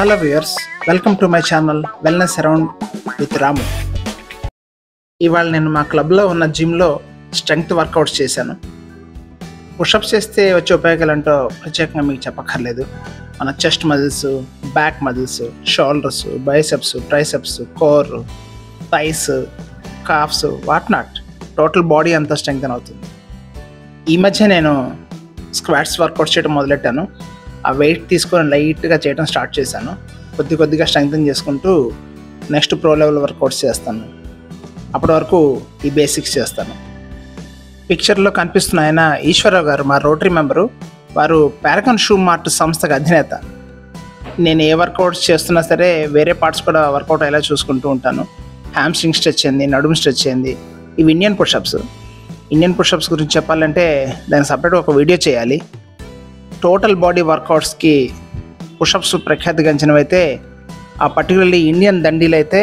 Hello viewers, welcome to my channel Wellness Around with Ramu. ఇవాళ నేను మా క్లబ్లో ఉన్న జిమ్లో స్ట్రెంగ్త్ వర్కౌట్స్ చేశాను. పుషప్స్ చేస్తే వచ్చే ఉపయోగాలంటో ప్రత్యేకంగా మీకు చెప్పక్కర్లేదు. మన chest muscles, back muscles, shoulders, biceps, triceps, core, thighs, calves, what not total body అంతా స్ట్రెంగ్తన్ అవుతుంది. ఈ మధ్య నేను స్క్వాట్స్ వర్కౌట్స్ చేయడం మొదలెట్టాను. ఆ వెయిట్ తీసుకొని లైట్గా చేయడం స్టార్ట్ చేశాను. కొద్దిగా స్ట్రెంగ్తన్ చేసుకుంటూ నెక్స్ట్ ప్రో లెవెల్ వర్కౌట్స్ చేస్తాను. అప్పటి వరకు ఈ బేసిక్స్ చేస్తాను. పిక్చర్లో కనిపిస్తున్న ఆయన ఈశ్వరరావు గారు, మా రోటరీ మెంబరు. వారు పారగాన్ షూ మార్ట్ సంస్థకు అధినేత. నేను ఏ వర్కౌట్స్ చేస్తున్నా సరే వేరే పార్ట్స్ కూడా వర్కౌట్ అయ్యేలా చూసుకుంటూ ఉంటాను. హ్యామ్స్ట్రింగ్ స్ట్రెచ్ అయింది, నడుము స్ట్రెచ్ అయింది. ఇవి ఇండియన్ పుషప్స్ గురించి చెప్పాలంటే దానికి సపరేట్గా ఒక వీడియో చేయాలి. టోటల్ బాడీ వర్కౌట్స్కి పుషప్స్ ప్రఖ్యాతిగాంచినవైతే ఆ పర్టికులర్లీ ఇండియన్ దండీలు అయితే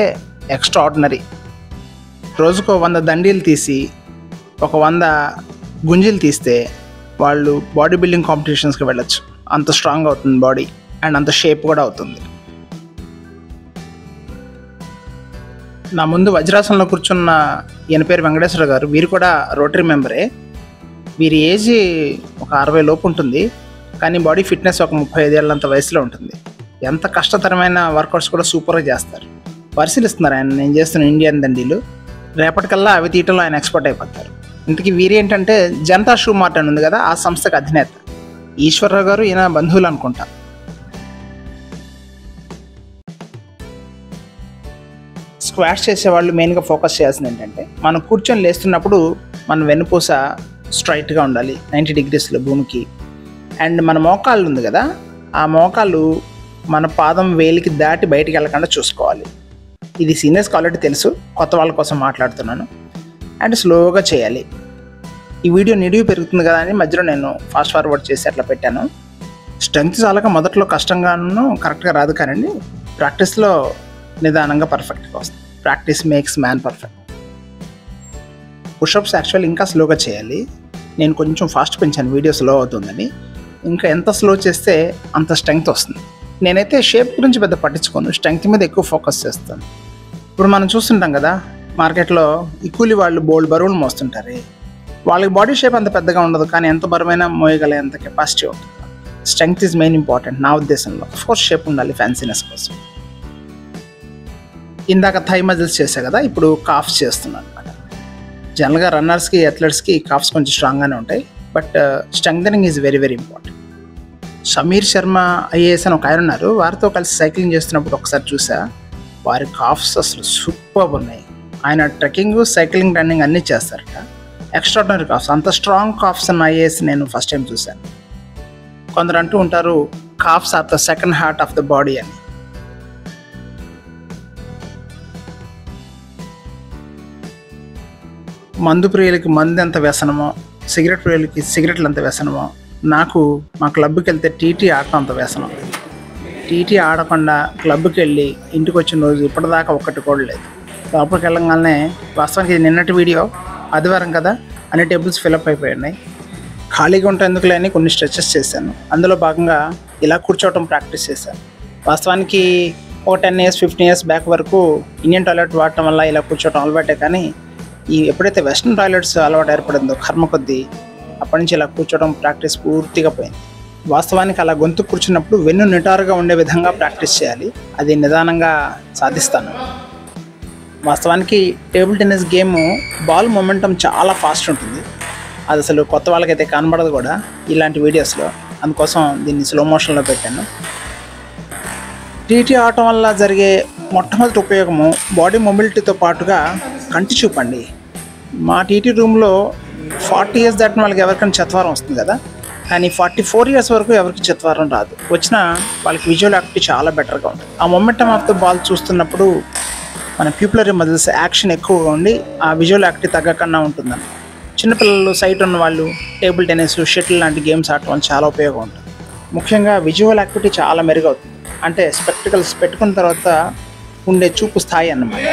ఎక్స్ట్రా ఆర్డినరీ. రోజుకో 100 దండీలు తీసి ఒక 100 గుంజీలు తీస్తే వాళ్ళు బాడీ బిల్డింగ్ కాంపిటీషన్స్కి వెళ్ళొచ్చు. అంత స్ట్రాంగ్ అవుతుంది బాడీ అండ్ అంత షేప్ కూడా అవుతుంది. నా ముందు వజ్రాసనంలో కూర్చున్న ఈయన పేరు వెంకటేశ్వర గారు. వీరు కూడా రోటరీ మెంబరే. వీరి ఏజ్ ఒక 60 లోపు ఉంటుంది, కానీ బాడీ ఫిట్నెస్ ఒక 35 ఏళ్ళంత వయసులో ఉంటుంది. ఎంత కష్టతరమైన వర్కౌట్స్ కూడా సూపర్గా చేస్తారు. పరిశీలిస్తున్నారు ఆయన నేను చేస్తున్న ఇండియన్ దండీలు. రేపటికల్లా అవి తీయటంలో ఆయన ఎక్స్పర్ట్ అయిపోతారు. ఇంతకీ వీరేంటంటే జనతా షూ మార్ట్ అని ఉంది కదా, ఆ సంస్థకు అధినేత. ఈశ్వరరావు గారు ఈయన బంధువులు అనుకుంటా. స్క్వాట్స్ చేసేవాళ్ళు మెయిన్గా ఫోకస్ చేయాల్సింది ఏంటంటే మనం కూర్చొని లేస్తున్నప్పుడు మన వెన్నుపూస స్ట్రైట్గా ఉండాలి 90 డిగ్రీస్లో భూమికి. అండ్ మన మోకాళ్ళు ఉంది కదా, ఆ మోకాళ్ళు మన పాదం వేలికి దాటి బయటికి వెళ్ళకుండా చూసుకోవాలి. ఇది సీనియర్స్కి ఆల్రెడీ తెలుసు, కొత్త వాళ్ళ కోసం మాట్లాడుతున్నాను. అండ్ స్లోగా చేయాలి. ఈ వీడియో నిడివి పెరుగుతుంది కదా అని మధ్యలో నేను ఫాస్ట్ ఫార్వర్డ్ చేసి అట్లా పెట్టాను. స్ట్రెంగ్త్ చాలాగా మొదట్లో కష్టంగాను కరెక్ట్గా రాదు, కానీ ప్రాక్టీస్లో నిదానంగా పర్ఫెక్ట్గా వస్తుంది. Practice makes man perfect. Push-ups actually ఇంకా స్లోగా చేయాలి. నేను కొంచెం ఫాస్ట్ పెంచాను, వీడియో స్లో అవుతుందని. ఇంకా ఎంత స్లో చేస్తే అంత స్ట్రెంగ్త్ వస్తుంది. నేనైతే షేప్ గురించి పెద్ద పట్టించుకోను, స్ట్రెంగ్త్ మీద ఎక్కువ ఫోకస్ చేస్తాను. ఇప్పుడు మనం చూస్తుంటాం కదా మార్కెట్లో ఈ కూలి వాళ్ళు బోల్డ్ బరువులు మోస్తుంటారు. వాళ్ళకి బాడీ షేప్ అంత పెద్దగా ఉండదు, కానీ ఎంత బరువైనా మోయగలే అంత కెపాసిటీ ఉంటుంది. స్ట్రెంగ్త్ ఈజ్ మెయిన్ ఇంపార్టెంట్ నా ఉద్దేశంలో. ఆఫ్కోర్స్ షేప్ ఉండాలి ఫ్యాన్సీనెస్ కోసం. ఇందాక థై మజిల్స్ చేసా కదా, ఇప్పుడు కాఫ్స్ చేస్తున్నాను అనమాట. జనరల్గా రన్నర్స్కి, అథ్లెట్స్కి కాఫ్స్ కొంచెం స్ట్రాంగ్గానే ఉంటాయి, but strengthening is very very important. Sameer Sharma IAS అని ఒక ఆయన ఉన్నారు. వారితో కలిసి సైక్లింగ్ చేస్తున్నప్పుడు ఒకసారి చూసా, వారి కాఫ్స్ అసలు సూపర్బ్ ఉన్నాయి. ఆయన ట్రెక్కింగ్, సైక్లింగ్, రన్నింగ్ అన్నీ చేస్తారట. ఎక్స్ట్రాడినరీ కాఫ్స్, అంత స్ట్రాంగ్ కాఫ్స్ అన్న ఐఏఎస్ నేను ఫస్ట్ టైం చూశాను. కొందరు అంటూ ఉంటారు calves are the second heart of the body అని. మందు ప్రియులకి మందు ఎంత వ్యసనమో, సిగరెట్ ప్రియులకి సిగరెట్లు ఎంత వ్యసనమో, నాకు మా క్లబ్కి వెళ్తే టీటీ ఆడటం అంత వ్యసనం. టీటీ ఆడకుండా క్లబ్కి వెళ్ళి ఇంటికి వచ్చిన రోజు ఇప్పటిదాకా ఒక్కటి కూడా లేదు. లోపలికి వెళ్ళగానే వాస్తవానికి ఇది నిన్నటి వీడియో, ఆదివారం కదా, అన్ని టేబుల్స్ ఫిలప్ అయిపోయినాయి. ఖాళీగా ఉంటే ఎందుకు లేని కొన్ని స్ట్రెచెస్ చేశాను. అందులో భాగంగా ఇలా కూర్చోవటం ప్రాక్టీస్ చేశాను. వాస్తవానికి ఒక 10 years 15 years బ్యాక్ వరకు ఇండియన్ టాయిలెట్ వాడటం వల్ల ఇలా కూర్చోవటం అలవాటే, కానీ ఎప్పుడైతే వెస్ట్రన్ టాయిలెట్స్ అలవాటు ఏర్పడిందో కర్మ కొద్దీ అప్పటి నుంచి ఇలా కూర్చోవడం ప్రాక్టీస్ పూర్తిగా పోయింది. వాస్తవానికి అలా గొంతు కూర్చున్నప్పుడు వెన్ను నిటారుగా ఉండే విధంగా ప్రాక్టీస్ చేయాలి. అది నిదానంగా సాధిస్తాను. వాస్తవానికి table tennis game ball momentum చాలా ఫాస్ట్ ఉంటుంది. అది అసలు కొత్త వాళ్ళకైతే కనబడదు కూడా ఇలాంటి వీడియోస్లో. అందుకోసం దీన్ని స్లో మోషన్లో పెట్టాను. టీటీ ఆడటం వల్ల జరిగే మొట్టమొదటి ఉపయోగము బాడీ మొబిలిటీతో పాటుగా కంటి చూపండి. మా టీటీ రూమ్లో 40 years దాటిన వాళ్ళకి ఎవరికైనా చత్వారం వస్తుంది కదా, కానీ 44 years వరకు ఎవరికి చత్వారం రాదు. వచ్చినా వాళ్ళకి విజువల్ యాక్టివిటీ చాలా బెటర్గా ఉంటుంది. ఆ మొమెంటమ్ ఆఫ్ ద బాల్ చూస్తున్నప్పుడు మన ప్యూపులరీ మజిల్స్ యాక్షన్ ఎక్కువగా ఉండి ఆ విజువల్ యాక్టివిటీ తగ్గకుండా ఉంటుందని. చిన్నపిల్లలు, సైట్ ఉన్న వాళ్ళు టేబుల్ టెన్నిస్, షటిల్ లాంటి గేమ్స్ ఆడటం వల్ల చాలా ఉపయోగం ఉంటుంది. ముఖ్యంగా విజువల్ యాక్టివిటీ చాలా మెరుగవుతుంది. అంటే స్పెక్టికల్స్ పెట్టుకున్న తర్వాత ఉండే చూపు స్థాయి అన్నమాట.